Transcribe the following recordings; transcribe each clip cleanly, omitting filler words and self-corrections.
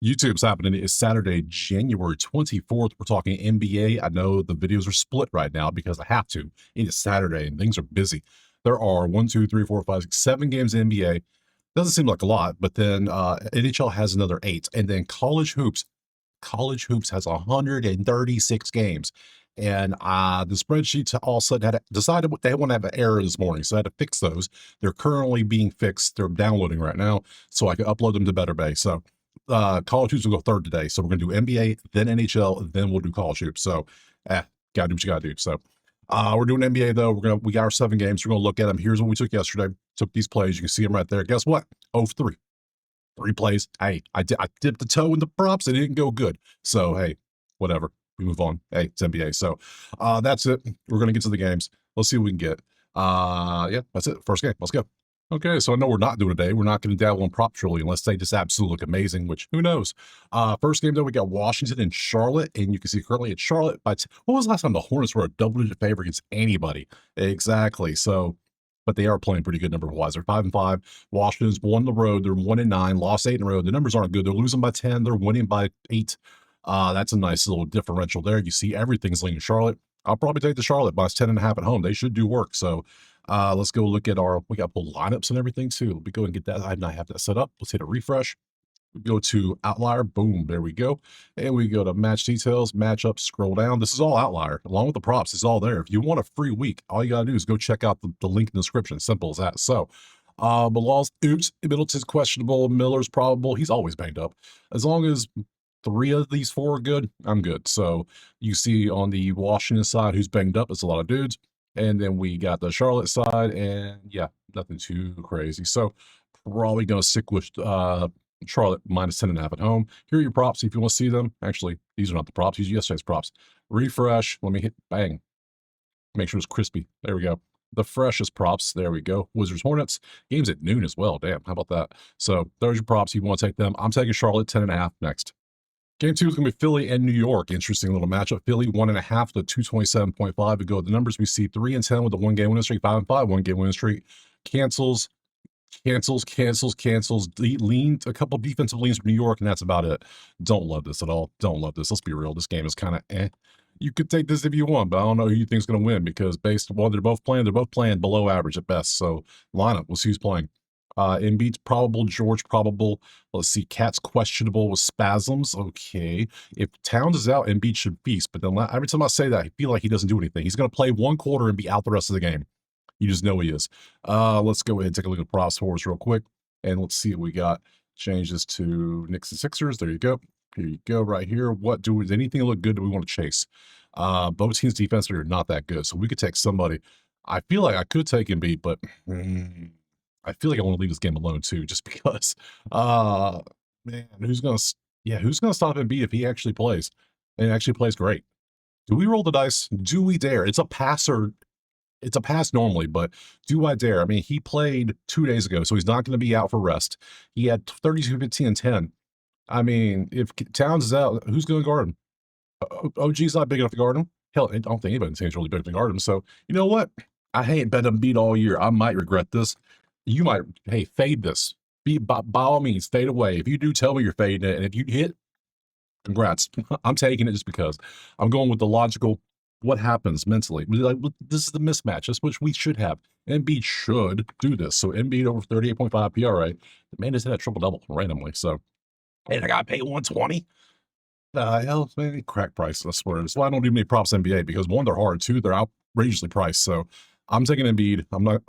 YouTube's happening. It's Saturday, January 24th. We're talking NBA. I know the videos are split right now because I have to. It is Saturday and things are busy. There are 1, 2, 3, 4, 5, 6, 7 games in NBA. Doesn't seem like a lot, but then NHL has another 8. And then college hoops has 136 games. And the spreadsheets all sudden had decided what they want to have an error this morning. So I had to fix those. They're currently being fixed. They're downloading right now so I can upload them to Better Bay. So college hoops will go third today. So we're going to do NBA, then NHL, then we'll do college hoops. So gotta do what you gotta do. So we're doing NBA though. We got our 7 games. We're gonna look at them. Here's what we took yesterday. Took these plays. You can see them right there. Guess what? 0 for 3. 3 plays. Hey, I dipped the toe in the props. It didn't go good. So hey, whatever. We move on. Hey, it's NBA. So that's it. We're gonna get to the games. Let's see what we can get. Yeah, that's it. First game. Let's go. Okay, so I know we're not doing today. We're not going to dabble in props really unless they just absolutely look amazing, which who knows. First game though, we got Washington and Charlotte, and you can see currently it's Charlotte. But what was the last time the Hornets were a double-digit favorite against anybody? Exactly. So, but they are playing pretty good number-wise. They're 5-5. Washington's won the road. They're 1-9. Lost 8 in a row. The numbers aren't good. They're losing by 10. They're winning by 8. That's a nice little differential there. You see everything's leaning Charlotte. I'll probably take the Charlotte by 10.5 at home. They should do work. So let's go look at we got pull lineups and everything too. Let me go and get that. I not have that set up. Let's hit a refresh. We go to outlier. Boom. There we go. And we go to match details, matchup, scroll down. This is all outlier along with the props. It's all there. If you want a free week, all you got to do is go check out the link in the description. Simple as that. So, Bilal's, oops, Middleton's questionable. Miller's probable. He's always banged up. As long as 3 of these 4 are good, I'm good. So you see on the Washington side who's banged up, it's a lot of dudes. And then we got the Charlotte side, and yeah, nothing too crazy. So probably going to stick with Charlotte minus 10.5 at home. Here are your props if you want to see them. Actually, these are not the props. These are yesterday's props. Refresh. Let me hit bang. Make sure it's crispy. There we go. The freshest props. There we go. Wizards Hornets. Game's at noon as well. Damn. How about that? So there's your props. If you want to take them. I'm taking Charlotte 10.5 next. Game 2 is going to be Philly and New York. Interesting little matchup. Philly 1.5 to 227.5. We go the numbers. We see 3-10 with the 1-game winning streak, 5-5, 1-game winning streak. Cancels. Leaned a couple defensive leans from New York, and that's about it. Don't love this at all. Don't love this. Let's be real. This game is kind of You could take this if you want, but I don't know who you think is going to win because they're both playing below average at best. So lineup, we'll see who's playing. Embiid's probable, George probable. Let's see, Cat's questionable with spasms. Okay. If Towns is out, Embiid should feast. But then every time I say that, I feel like he doesn't do anything. He's going to play 1 quarter and be out the rest of the game. You just know he is. Let's go ahead and take a look at props for us real quick. And let's see what we got. Change this to Knicks and Sixers. There you go. Here you go right here. Does anything look good that we want to chase? Both teams' defense are not that good. So we could take somebody. I feel like I could take Embiid, but I feel like I want to leave this game alone too, just because. Man, who's gonna stop Embiid if he actually plays and actually plays great? Do we roll the dice? Do we dare? It's a pass normally, but do I dare? I mean, he played 2 days ago, so he's not going to be out for rest. He had 32, 15, and 10. I mean, if Towns is out, who's going to guard him? OG's not big enough to guard him. Hell, I don't think anybody's really big enough to guard him. So you know what? I ain't bet Embiid all year. I might regret this. You might, hey, fade this. By all means, fade away. If you do, tell me you're fading it. And if you hit, congrats. I'm taking it just because I'm going with the logical, what happens mentally. Like, this is the mismatch. That's what we should have. Embiid should do this. So Embiid over 38.5 PRA. The man has hit a triple-double randomly. So, and I got to pay 120. Hell, man, crack price. I swear. That's why I don't do many props NBA because 1, they're hard. 2, they're outrageously priced. So I'm taking Embiid. I'm not,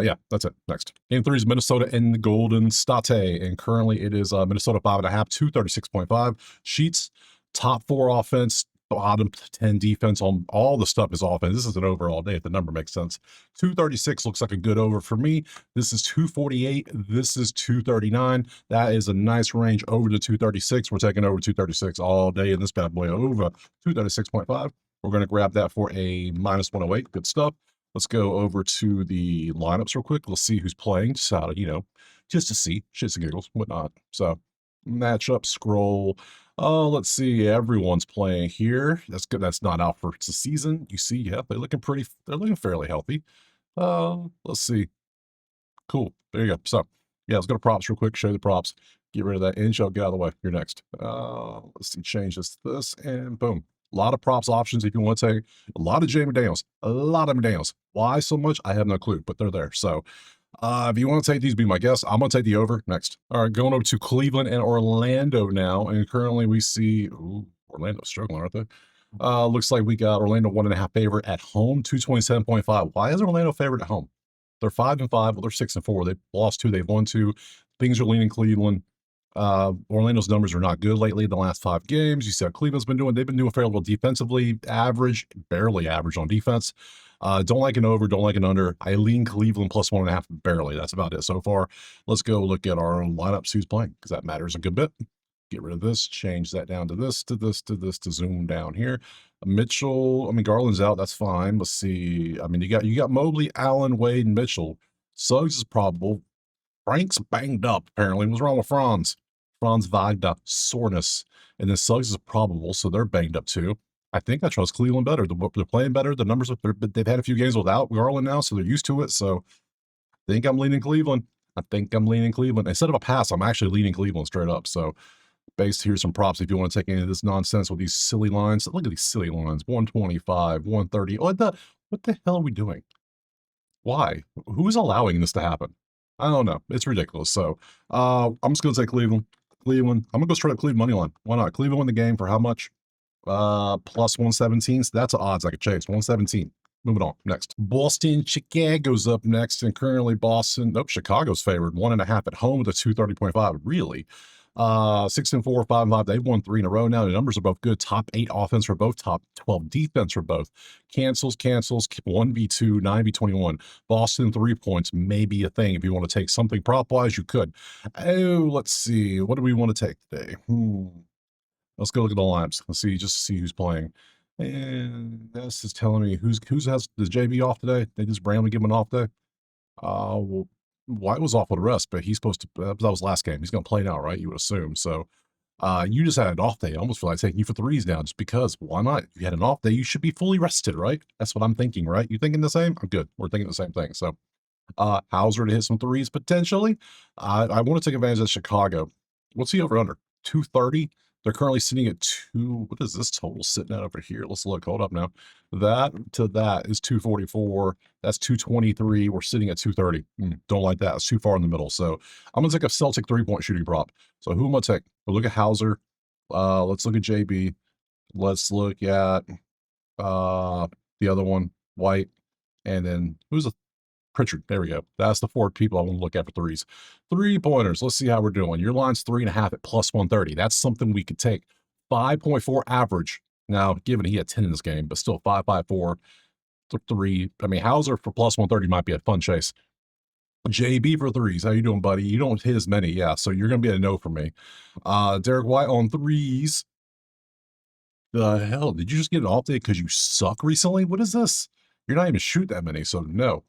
yeah, that's it. Next. Game 3 is Minnesota and Golden State. And currently it is Minnesota 5.5, 236.5. Sheets, top 4 offense, bottom 10 defense. On all the stuff is offense. This is an over all day if the number makes sense. 236 looks like a good over for me. This is 248. This is 239. That is a nice range over to 236. We're taking over 236 all day in this bad boy over 236.5. We're going to grab that for a minus 108. Good stuff. Let's go over to the lineups real quick. Let's see who's playing, just out of, just to see, shits and giggles, whatnot. So, matchup, scroll. Oh, let's see. Everyone's playing here. That's good. That's not out for the season. You see, yeah, they're looking fairly healthy. Let's see. Cool. There you go. So, yeah, let's go to props real quick, show you the props. Get rid of that inch. I'll get out of the way. You're next. Let's see. Change this to this, and boom. A lot of props options if you want to take. A lot of Jamie Daniels. A lot of McDaniels. Why so much? I have no clue, but they're there. So if you want to take these, be my guest. I'm going to take the over next. All right, going over to Cleveland and Orlando now. And currently we see, ooh, Orlando's struggling, aren't they? Looks like we got Orlando 1.5 favorite at home, 227.5. Why is Orlando favorite at home? They're 5-5. Well, they're 6-4. They've lost 2. They've won 2. Things are leaning Cleveland. Orlando's numbers are not good lately in the last 5 games. You see how Cleveland's been doing. They've been doing fairly well defensively, average, barely average on defense. Don't like an over, don't like an under. I lean Cleveland plus 1.5, barely. That's about it so far. Let's go look at our lineups, who's playing, because that matters a good bit. Get rid of this, change that down to this, to this, to this, to zoom down here. Mitchell, I mean, Garland's out. That's fine. Let's see. I mean, you got Mobley, Allen, Wade, and Mitchell. Suggs is probable. Frank's banged up, apparently. What's wrong with Franz? Franz Wagner, soreness. And then Suggs is probable, so they're banged up too. I think I trust Cleveland better. They're playing better. The numbers, they've had a few games without Garland now, so they're used to it. So I think I'm leaning Cleveland. Instead of a pass, I'm actually leaning Cleveland straight up. So based, here's some props if you want to take any of this nonsense with these silly lines. Look at these silly lines. 125, 130. What the hell are we doing? Why? Who's allowing this to happen? I don't know. It's ridiculous. So I'm just going to say Cleveland. I'm going to go straight up Cleveland money line. Why not? Cleveland win the game for how much? Plus 117. So that's odds I could chase. 117. Moving on. Next. Boston, Chicago's up next. And currently Boston, Chicago's favored. 1.5 at home with a 230.5. Really? 6-4, 5-5. They've won 3 in a row now. The numbers are both good. Top 8 offense for both, top 12 defense for both. Cancels, 1v2, 9v21. Boston 3 points may be a thing. If you want to take something prop wise, you could. Oh, let's see. What do we want to take today? Let's go look at the lineups. Let's see, just see who's playing. And this is telling me who's has the JB off today. They just randomly give him an off day. Well, White was off with the rest, but he's supposed to, that was last game. He's going to play now, right? You would assume. So you just had an off day. I almost feel like taking you for 3s now just because. Why not? If you had an off day, you should be fully rested, right? That's what I'm thinking, right? You thinking the same? I'm good. We're thinking the same thing. So Hauser to hit some 3s potentially. I want to take advantage of Chicago. What's he over under? 230. They're currently sitting at 2. What is this total sitting at over here? Let's look. Hold up now. That to that is 244. That's 223. We're sitting at 230. Don't like that. It's too far in the middle. So I'm going to take a Celtic 3-point shooting prop. So who am I take? We'll look at Hauser. Let's look at JB. Let's look at the other one, White. And then who's the Pritchard. There we go. That's the 4 people I want to look at for 3s. 3-pointers. Let's see how we're doing. Your line's 3.5 at plus 130. That's something we could take. 5.4 average. Now, given he had 10 in this game, but still 5.54 3. I mean, Hauser for plus 130 might be a fun chase. JB for 3s. How you doing, buddy? You don't hit as many. Yeah, so you're going to be a no for me. Derek White on 3s. The hell? Did you just get an off day because you suck recently? What is this? You're not even shooting that many, so no.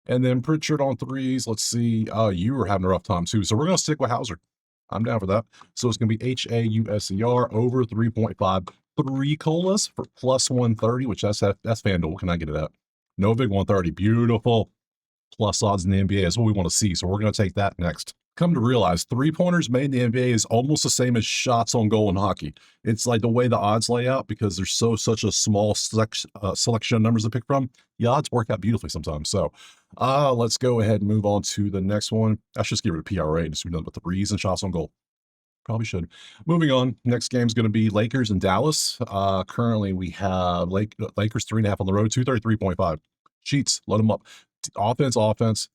And then Pritchard on 3s. Let's see. You were having a rough time too. So we're going to stick with Hauser. I'm down for that. So it's going to be Hauser over 3.5. 3 colas for plus 130, which that's FanDuel. Can I get it at? No big 130. Beautiful. Plus odds in the NBA is what we want to see. So we're going to take that next. Come to realize 3-pointers made in the NBA is almost the same as shots on goal in hockey. It's like the way the odds lay out because there's such a small selection of numbers to pick from. The odds work out beautifully sometimes. So let's go ahead and move on to the next one. I should just get rid of PRA and just be done with the 3s and shots on goal. Probably should. Moving on. Next game is going to be Lakers and Dallas. Currently we have Lakers 3.5 on the road, 233.5. Sheets, load them up. Offense.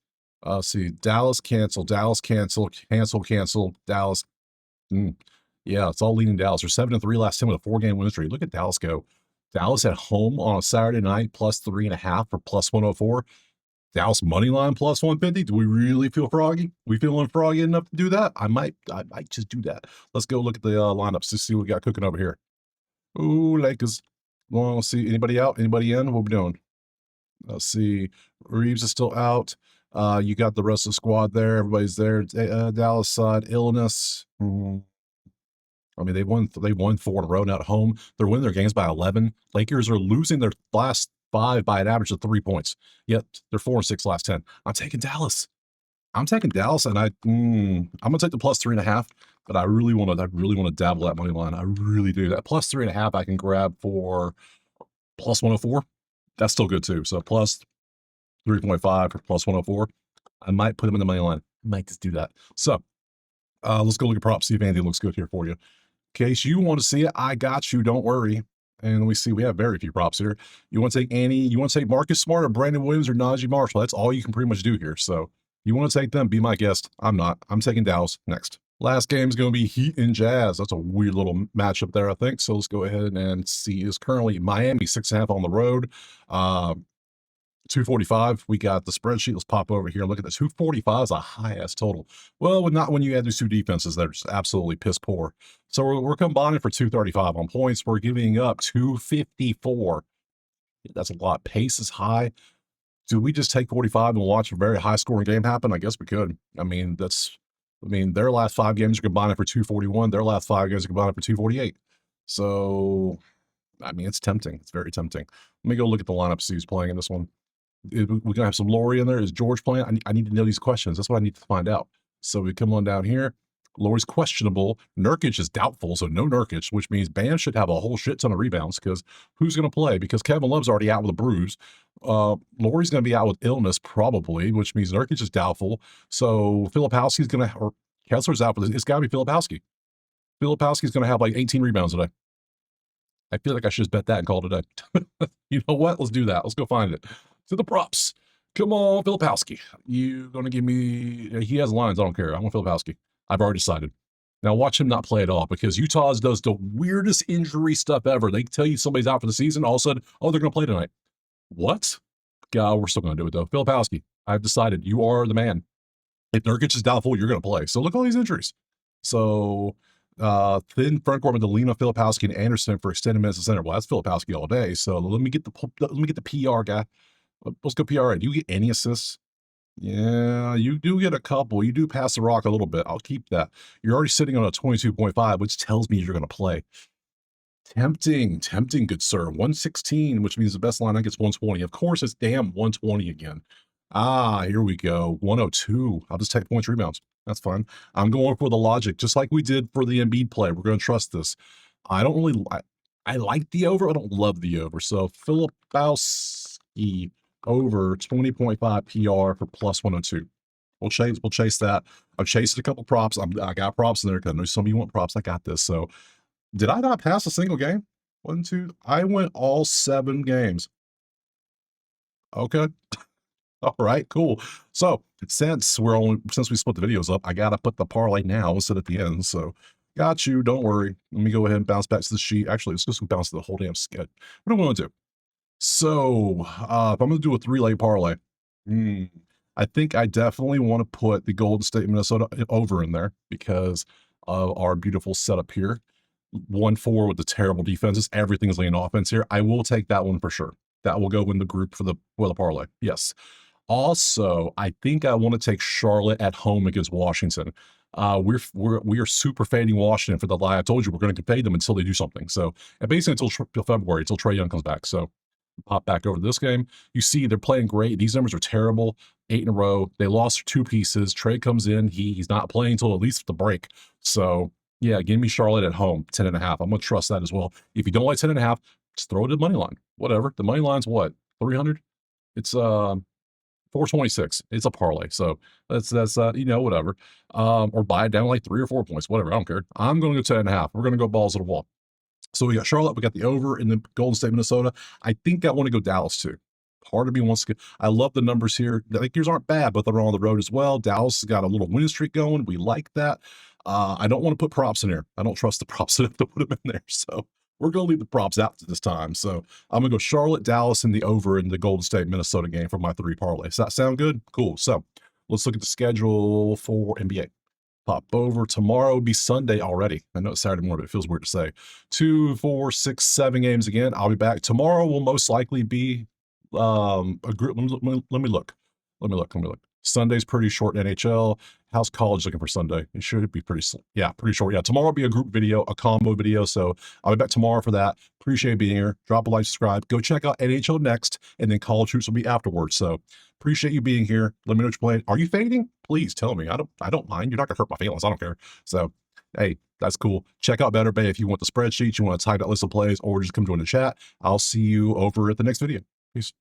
See, Dallas cancel, Dallas. Yeah, it's all leading Dallas. They're 7-3 last 10 with a 4-game win streak. Look at Dallas go. Dallas at home on a Saturday night plus 3.5 for plus 104. Dallas money line plus 150. Do we really feel froggy? We feeling froggy enough to do that? I might just do that. Let's go look at the lineups to see what we got cooking over here. Ooh, Lakers. Well, let's see. Anybody out? Anybody in? What we doing? Let's see. Reeves is still out. You got the rest of the squad there. Everybody's there. Dallas side, illness. I mean, they won 4 in a row now at home. They're winning their games by 11. Lakers are losing their last 5 by an average of 3 points. Yet they're 4-6 last 10. I'm taking Dallas. I'm taking Dallas, and I'm gonna take the +3.5. But I really want to dabble that money line. I really do. That +3.5 I can grab for +104. That's still good too. So +3.5 for +104. I might put them in the money line. Might just do that. So let's go look at props. See if anything looks good here for you. In case you want to see it, I got you. Don't worry. And we see we have very few props here. You want to take you want to take Marcus Smart or Brandon Williams or Najee Marshall. That's all you can pretty much do here. So you want to take them, be my guest. I'm not. I'm taking Dallas next. Last game is going to be Heat and Jazz. That's a weird little matchup there, I think. So let's go ahead and see. Is currently Miami 6.5 on the road. 245. We got the spreadsheet. Let's pop over here. Look at this. 245 is a high-ass total. Well, not when you add these two defenses. They're just absolutely piss poor. So we're combining for 235 on points. We're giving up 254. That's a lot. Pace is high. Do we just take 45 and watch a very high-scoring game happen? I guess we could. I mean, their last 5 games are combining for 241. Their last 5 games are combining for 248. So, I mean, it's tempting. It's very tempting. Let me go look at the lineup, see who's playing in this one. We're going to have some Laurie in there. Is George playing? I need to know these questions. That's what I need to find out. So we come on down here. Laurie's questionable. Nurkic is doubtful, so no Nurkic, which means Bam should have a whole shit ton of rebounds because who's going to play? Because Kevin Love's already out with a bruise. Laurie's going to be out with illness probably, which means Nurkic is doubtful. So Filipowski's going to, or Kessler's out, but it's got to be Filipowski. Filipowski's going to have like 18 rebounds today. I feel like I should just bet that and call it a day. You know what? Let's do that. Let's go find it. To the props. Come on, Filipowski. You going to give me... He has lines. I don't care. I want Filipowski. I've already decided. Now watch him not play at all because Utah does the weirdest injury stuff ever. They tell you somebody's out for the season. All of a sudden, oh, they're going to play tonight. What? God, we're still going to do it, though. Filipowski, I've decided. You are the man. If Nurkic is doubtful, you're going to play. So look at all these injuries. So... thin front court with Delina, Filipowski, and Anderson for extended minutes at center. Well, that's Filipowski all day. So let me get the PR guy. Let's go PRA. Do you get any assists? Yeah, you do get a couple. You do pass the rock a little bit. I'll keep that. You're already sitting on a 22.5, which tells me you're going to play. Tempting, good sir. 116, which means the best line gets 120. Of course, it's damn 120 again. Here we go. 102. I'll just take points, rebounds. That's fine. I'm going for the logic, just like we did for the Embiid play. We're going to trust this. I don't really I like the over. I don't love the over. So Filipowski over 20.5 PR for +102. We'll chase that. I've chased a couple props. I got props in there because I know some of you want props. I got this. So did I not pass a single game? 1, 2. I went all 7 games. Okay. All right, cool. So since we split the videos up, I gotta put the parlay now instead at the end. So got you. Don't worry. Let me go ahead and bounce back to the sheet. Actually, let's just bounce to the whole damn sketch. What do I want to do? So if I'm gonna do a 3-leg parlay, I think I definitely want to put the Golden State Minnesota over in there because of our beautiful setup here. 1-4 with the terrible defenses. Everything is laying offense here. I will take that one for sure. That will go in the group for the parlay. Yes. Also, I think I want to take Charlotte at home against Washington. We are super fading Washington for the lie. I told you we're going to fade them until they do something. So, and basically until February, until Trae Young comes back. So, pop back over to this game. You see, they're playing great. These numbers are terrible. 8 in a row. They lost 2 pieces. Trae comes in. He's not playing until at least the break. So, yeah, give me Charlotte at home, 10.5. I'm going to trust that as well. If you don't like 10.5, just throw it at the money line. Whatever. The money line's what? 300? It's 426. It's a parlay. So that's whatever. Or buy it down like 3 or 4 points, whatever. I don't care. I'm going to go 10.5. We're going to go balls to the wall. So we got Charlotte, we got the over in the Golden State, Minnesota. I think I want to go Dallas too. Part of me wants to go. I love the numbers here. The Lakers aren't bad, but they're on the road as well. Dallas has got a little winning streak going. We like that. I don't want to put props in here. I don't trust the props enough to put them in there. So we're going to leave the props out this time. So I'm going to go Charlotte, Dallas, and the over in the Golden State, Minnesota game for my 3 parlays. Does that sound good? Cool. So let's look at the schedule for NBA. Pop over. Tomorrow would be Sunday already. I know it's Saturday morning, but it feels weird to say. 2, 4, 6, 7 games again. I'll be back. Tomorrow will most likely be a group. Let me look. Sunday's pretty short in NHL. How's college looking for Sunday? It should be pretty short. Yeah, tomorrow will be a group video, a combo video. So I'll be back tomorrow for that. Appreciate being here. Drop a like, subscribe. Go check out NHL next, and then college hoops will be afterwards. So appreciate you being here. Let me know what you're playing. Are you fading? Please tell me. I don't mind. You're not gonna hurt my feelings. I don't care. So hey, that's cool. Check out Better Bay if you want the spreadsheet, you want to type that list of plays, or just come join the chat. I'll see you over at the next video. Peace.